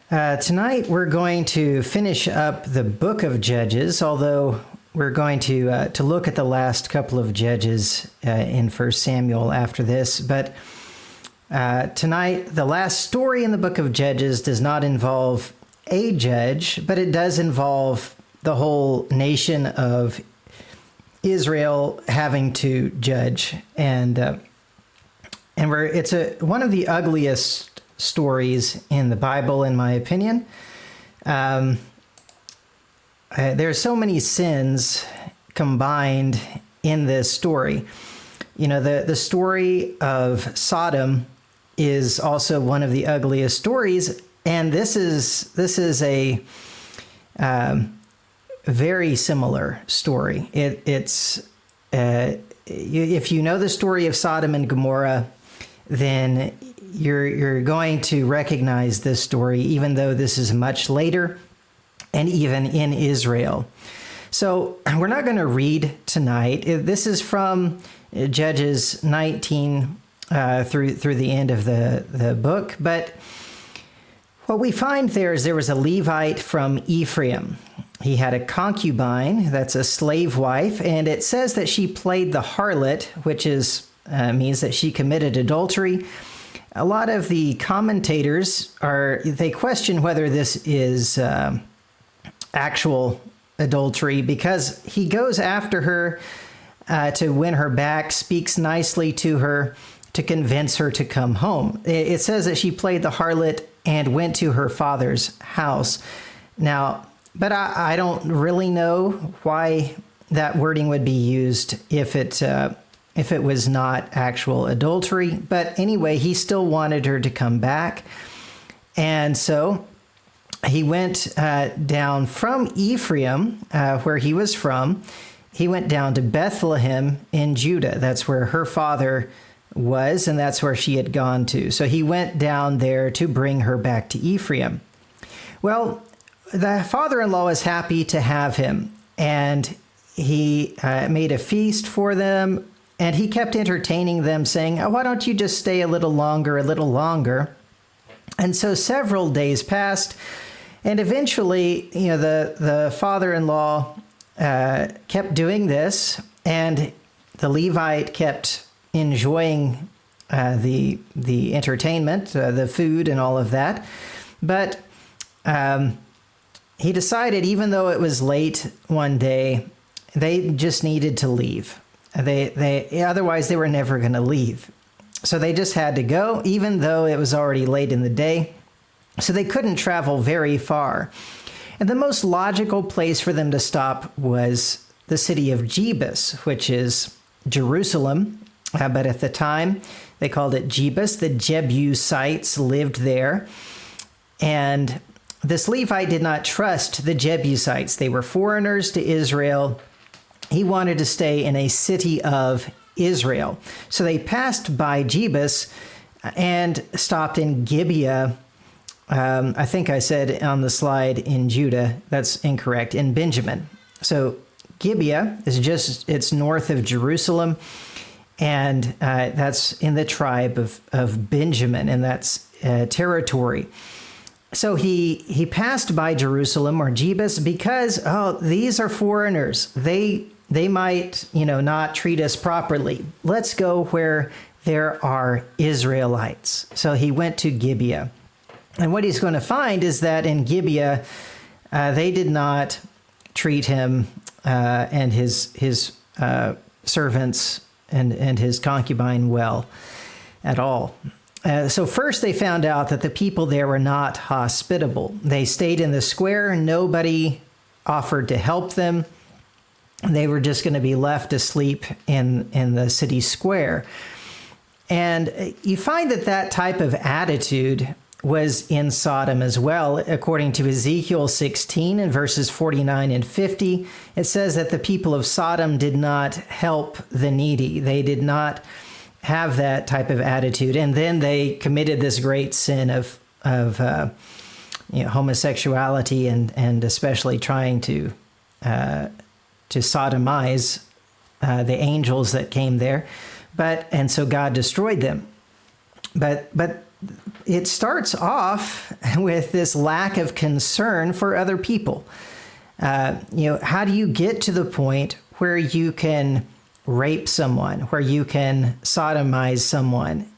Tonight we're going to finish up the book of Judges, although we're going to look at the last couple of Judges in 1 Samuel after this. But tonight, the last story in the book of Judges does not involve a judge, but it does involve the whole nation of Israel having to judge. And it's one of the ugliest stories in the Bible, in my opinion. There are so many sins combined in this story. You know, the story of Sodom is also one of the ugliest stories, and this is a very similar story. It's if you know the story of Sodom and Gomorrah, then you're going to recognize this story, even though this is much later and even in Israel. So we're not going to read tonight. This is from Judges 19 through the end of the book. But what we find there was a Levite from Ephraim. He had a concubine, that's a slave wife, and it says that she played the harlot, which means that she committed adultery. A lot of the commentators they question whether this is actual adultery, because he goes after her to win her back, speaks nicely to her to convince her to come home. It says that she played the harlot and went to her father's house. Now, but I don't really know why that wording would be used if it was not actual adultery. But anyway, he still wanted her to come back. And so he went down from Ephraim, where he was from. He went down to Bethlehem in Judah. That's where her father was, and that's where she had gone to. So he went down there to bring her back to Ephraim. Well, the father-in-law was happy to have him, and he made a feast for them. And he kept entertaining them, saying, "Oh, why don't you just stay a little longer, a little longer?" And so several days passed, and eventually, the father-in-law kept doing this, and the Levite kept enjoying the entertainment, the food, and all of that. But he decided, even though it was late one day, they just needed to leave. Otherwise they were never going to leave. So they just had to go, even though it was already late in the day. So they couldn't travel very far. And the most logical place for them to stop was the city of Jebus, which is Jerusalem. But at the time, they called it Jebus. The Jebusites lived there. And this Levite did not trust the Jebusites. They were foreigners to Israel. He wanted to stay in a city of Israel. So they passed by Jebus and stopped in Gibeah. I think I said on the slide in Judah. That's incorrect. In Benjamin. So Gibeah is it's north of Jerusalem. And that's in the tribe of Benjamin, and that's territory. So he passed by Jerusalem or Jebus because, these are foreigners. They might, not treat us properly. Let's go where there are Israelites. So he went to Gibeah. And what he's going to find is that in Gibeah, they did not treat him and his servants and his concubine well at all. So first they found out that the people there were not hospitable. They stayed in the square. Nobody offered to help them. They were just going to be left asleep in the city square. And you find that type of attitude was in Sodom as well. According to Ezekiel 16 and verses 49 and 50, it says that the people of Sodom did not help the needy. They did not have that type of attitude. And then they committed this great sin of homosexuality and especially trying to sodomize the angels that came there. And so God destroyed them. But it starts off with this lack of concern for other people. How do you get to the point where you can rape someone, where you can sodomize someone?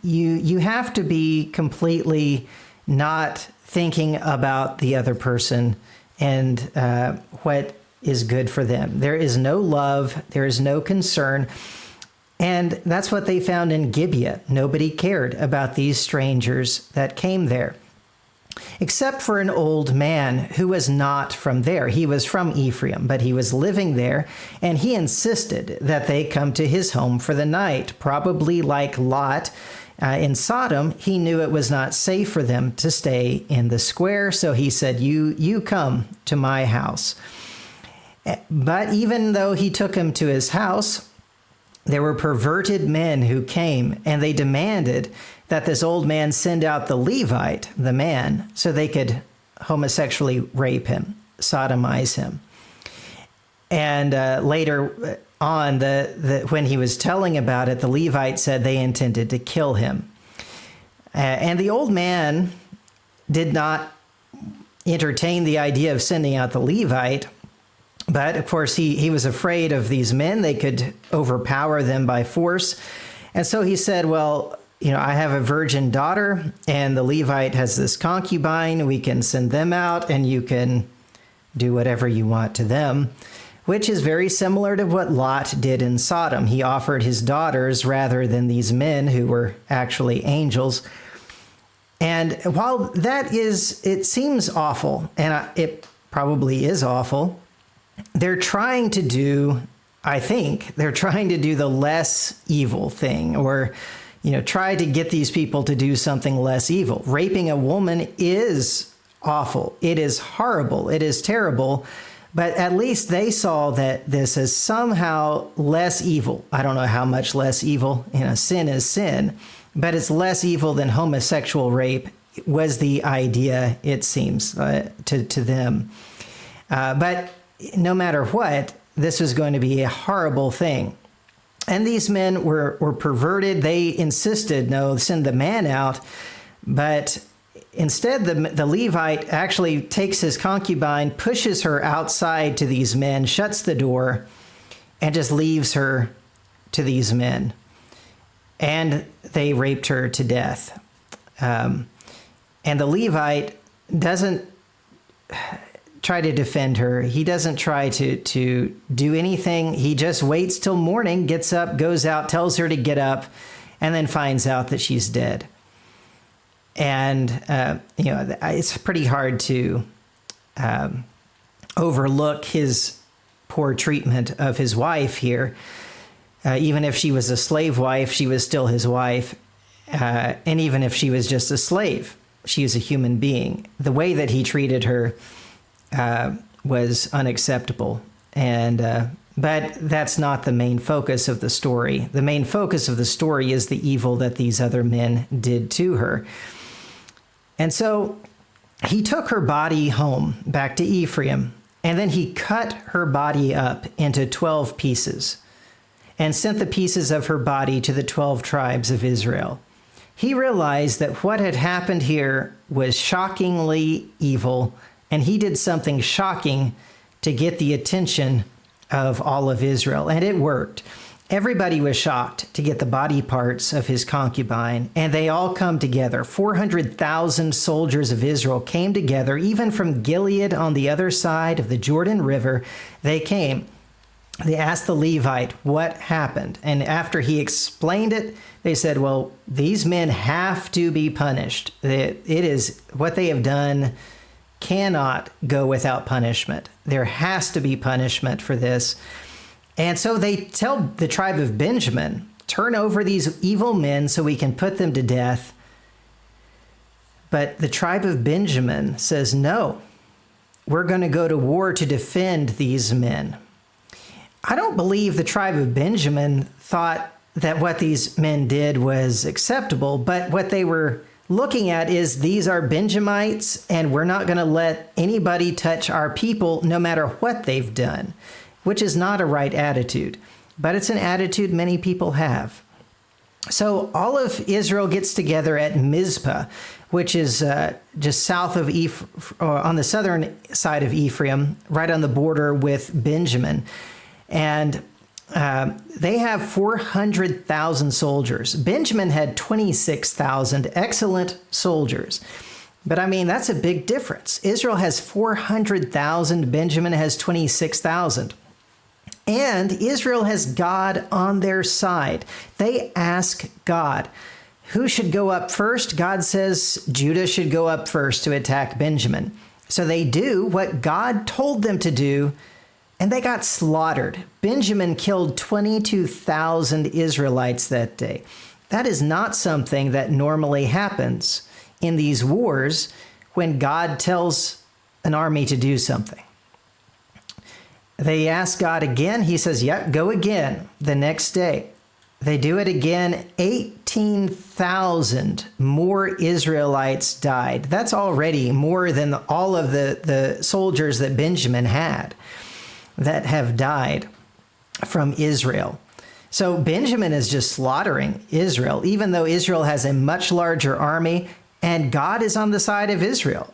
You have to be completely not thinking about the other person and what is good for them. There is no love. There is no concern. And that's what they found in Gibeah. Nobody cared about these strangers that came there, except for an old man who was not from there. He was from Ephraim, but he was living there, and he insisted that they come to his home for the night. Probably like Lot in Sodom, he knew it was not safe for them to stay in the square, so he said, you come to my house. But even though he took him to his house, there were perverted men who came, and they demanded that this old man send out the Levite, the man, so they could homosexually rape him, sodomize him. And later on, when he was telling about it, the Levite said they intended to kill him. And the old man did not entertain the idea of sending out the Levite. But, of course, he was afraid of these men. They could overpower them by force. And so he said, well, I have a virgin daughter, and the Levite has this concubine. We can send them out, and you can do whatever you want to them, which is very similar to what Lot did in Sodom. He offered his daughters rather than these men who were actually angels. And while it seems awful, and it probably is awful, they're trying to do the less evil thing, or, try to get these people to do something less evil. Raping a woman is awful. It is horrible. It is terrible. But at least they saw that this is somehow less evil. I don't know how much less evil. Sin is sin, but it's less evil than homosexual rape was the idea, it seems, to them. But no matter what, this was going to be a horrible thing. And these men were perverted. They insisted, no, send the man out. But instead, the Levite actually takes his concubine, pushes her outside to these men, shuts the door, and just leaves her to these men. And they raped her to death. And the Levite doesn't try to defend her. He doesn't try to do anything. He just waits till morning, gets up, goes out, tells her to get up, and then finds out that she's dead. And, it's pretty hard to overlook his poor treatment of his wife here. Even if she was a slave wife, she was still his wife. And even if she was just a slave, she is a human being. The way that he treated her was unacceptable. But that's not the main focus of the story. The main focus of the story is the evil that these other men did to her. And so he took her body home back to Ephraim, and then he cut her body up into 12 pieces and sent the pieces of her body to the 12 tribes of Israel. He realized that what had happened here was shockingly evil, and he did something shocking to get the attention of all of Israel, and it worked. Everybody was shocked to get the body parts of his concubine, and they all come together. 400,000 soldiers of Israel came together, even from Gilead on the other side of the Jordan River. They came. They asked the Levite what happened, and after he explained it, they said, well, these men have to be punished. It is what they have done cannot go without punishment. There has to be punishment for this. And so they tell the tribe of Benjamin, turn over these evil men so we can put them to death. But the tribe of Benjamin says, no, we're going to go to war to defend these men. I don't believe the tribe of Benjamin thought that what these men did was acceptable, but what they were looking at is these are Benjamites, and we're not going to let anybody touch our people no matter what they've done, which is not a right attitude, but it's an attitude many people have. So all of Israel gets together at Mizpah, which is just south of on the southern side of Ephraim, right on the border with Benjamin. And they have 400,000 soldiers. Benjamin had 26,000 excellent soldiers. But I mean, that's a big difference. Israel has 400,000, Benjamin has 26,000. And Israel has God on their side. They ask God, who should go up first? God says Judah should go up first to attack Benjamin. So they do what God told them to do, and they got slaughtered. Benjamin killed 22,000 Israelites that day. That is not something that normally happens in these wars when God tells an army to do something. They ask God again. He says, yep, go again the next day. They do it again. 18,000 more Israelites died. That's already more than all of the soldiers that Benjamin had that have died from Israel. So Benjamin is just slaughtering Israel, even though Israel has a much larger army and God is on the side of Israel.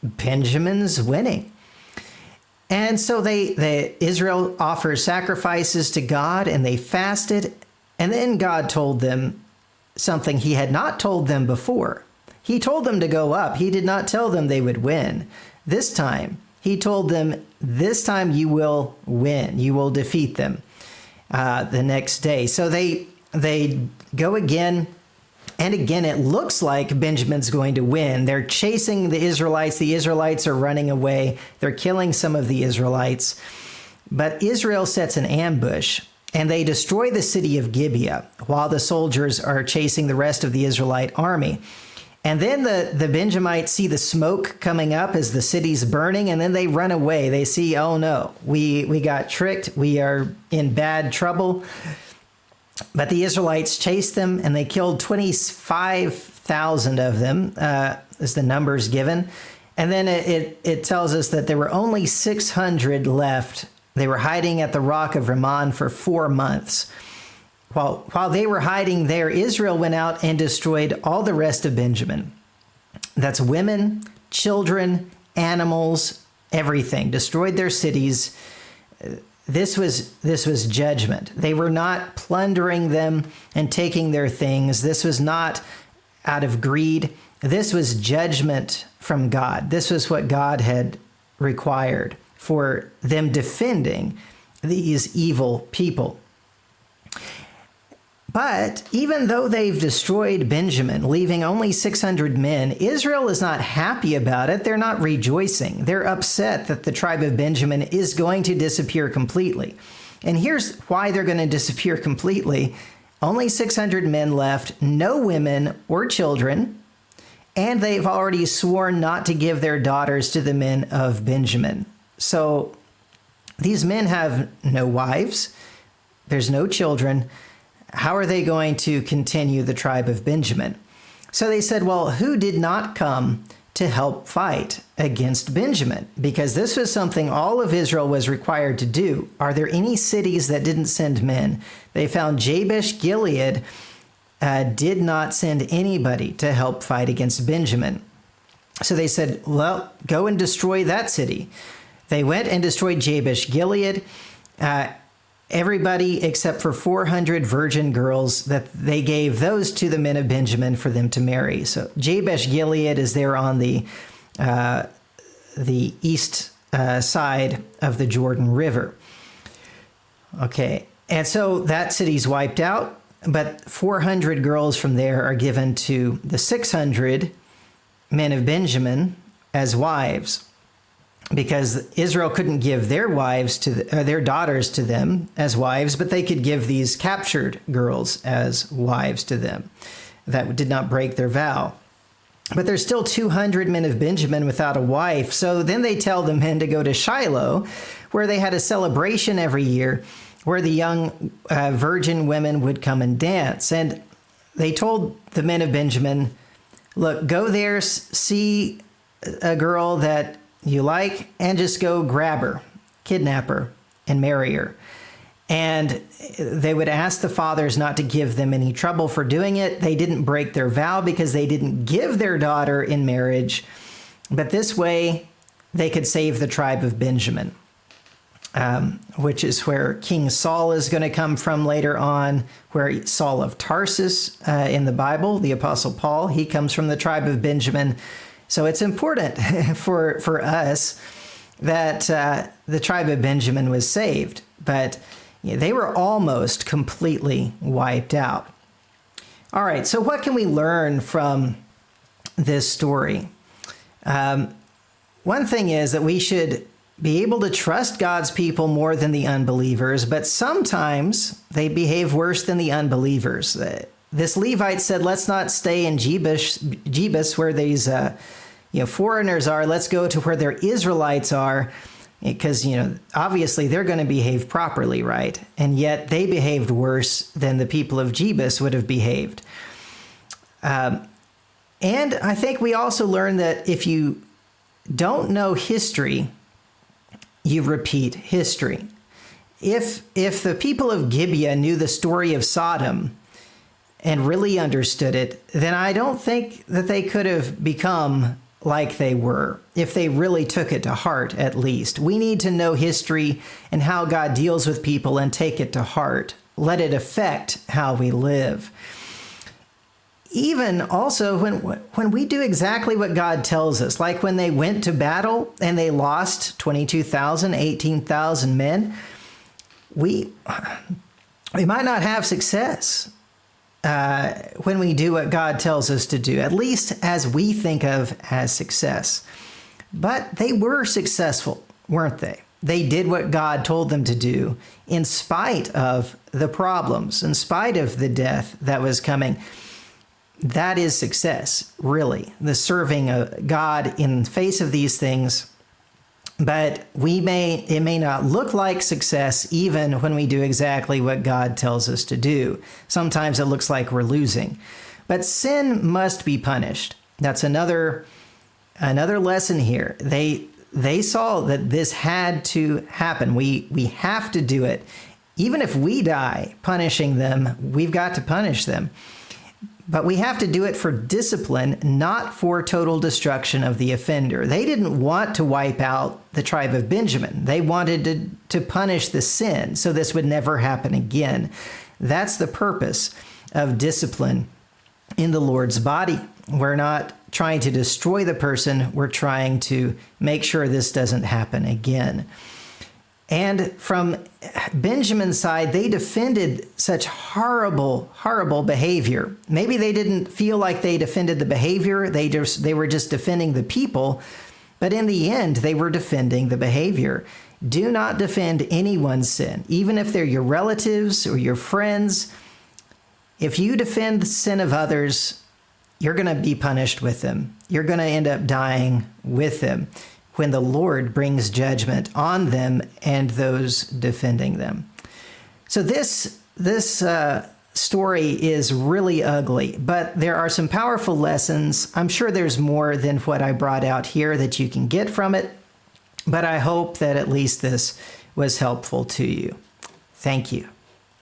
Benjamin's winning. And so Israel offers sacrifices to God, and they fasted. And then God told them something he had not told them before. He told them to go up. He did not tell them they would win. This time, he told them, this time you will win. You will defeat them the next day. So they go again. And again, it looks like Benjamin's going to win. They're chasing the Israelites. The Israelites are running away. They're killing some of the Israelites. But Israel sets an ambush, and they destroy the city of Gibeah while the soldiers are chasing the rest of the Israelite army. And then the Benjamites see the smoke coming up as the city's burning, and then they run away. They see, oh no, we got tricked. We are in bad trouble. But the Israelites chased them, and they killed 25,000 of them, as the numbers given. And then it tells us that there were only 600 left. They were hiding at the rock of Rimmon for 4 months. While they were hiding there, Israel went out and destroyed all the rest of Benjamin. That's women, children, animals, everything. Destroyed their cities. This was judgment. They were not plundering them and taking their things. This was not out of greed. This was judgment from God. This was what God had required for them defending these evil people. But even though they've destroyed Benjamin, leaving only 600 men, Israel is not happy about it. They're not rejoicing. They're upset that the tribe of Benjamin is going to disappear completely. And here's why they're going to disappear completely. Only 600 men left, no women or children, and they've already sworn not to give their daughters to the men of Benjamin. So these men have no wives. There's no children. How are they going to continue the tribe of Benjamin? So they said, well, who did not come to help fight against Benjamin? Because this was something all of Israel was required to do. Are there any cities that didn't send men? They found Jabesh Gilead did not send anybody to help fight against Benjamin. So they said, well, go and destroy that city. They went and destroyed Jabesh Gilead. Everybody except for 400 virgin girls, that they gave those to the men of Benjamin for them to marry. So Jabesh Gilead is there on the east side of the Jordan River. Okay, and so that city's wiped out, but 400 girls from there are given to the 600 men of Benjamin as wives, because Israel couldn't give their wives their daughters to them as wives, but they could give these captured girls as wives to them that did not break their vow. But there's still 200 men of Benjamin without a wife. So then they tell the men to go to Shiloh, where they had a celebration every year where the young virgin women would come and dance. And they told the men of Benjamin, look, go there, see a girl that you like, and just go grab her, kidnap her, and marry her. And they would ask the fathers not to give them any trouble for doing it. They didn't break their vow because they didn't give their daughter in marriage. But this way, they could save the tribe of Benjamin, which is where King Saul is going to come from later on, where Saul of Tarsus in the Bible, the Apostle Paul, he comes from the tribe of Benjamin. So it's important for us that the tribe of Benjamin was saved. But they were almost completely wiped out. All right, so what can we learn from this story? One thing is that we should be able to trust God's people more than the unbelievers, but sometimes they behave worse than the unbelievers. This Levite said, let's not stay in Jebus where these foreigners are. Let's go to where their Israelites are. Because, obviously they're going to behave properly, right? And yet they behaved worse than the people of Jebus would have behaved. And I think we also learn that if you don't know history, you repeat history. If the people of Gibeah knew the story of Sodom and really understood it, then I don't think that they could have become like they were, if they really took it to heart, at least. We need to know history and how God deals with people and take it to heart. Let it affect how we live. Even also when we do exactly what God tells us, like when they went to battle and they lost 22,000, 18,000 men, we might not have success when we do what God tells us to do, at least as we think of as success. But they were successful, weren't they? They did what God told them to do in spite of the problems, in spite of the death that was coming. That is success, really, the serving of God in the face of these things. But it may not look like success even when we do exactly what God tells us to do. Sometimes it looks like we're losing. But sin must be punished. That's another lesson here. They saw that this had to happen. We have to do it. Even if we die punishing them, we've got to punish them. But we have to do it for discipline, not for total destruction of the offender. They didn't want to wipe out the tribe of Benjamin. They wanted to punish the sin so this would never happen again. That's the purpose of discipline in the Lord's body. We're not trying to destroy the person. We're trying to make sure this doesn't happen again. And from Benjamin's side, they defended such horrible, horrible behavior. Maybe they didn't feel like they defended the behavior. They were just defending the people. But in the end, they were defending the behavior. Do not defend anyone's sin, even if they're your relatives or your friends. If you defend the sin of others, you're going to be punished with them. You're going to end up dying with them when the Lord brings judgment on them and those defending them. So this story is really ugly, but there are some powerful lessons. I'm sure there's more than what I brought out here that you can get from it, but I hope that at least this was helpful to you. Thank you.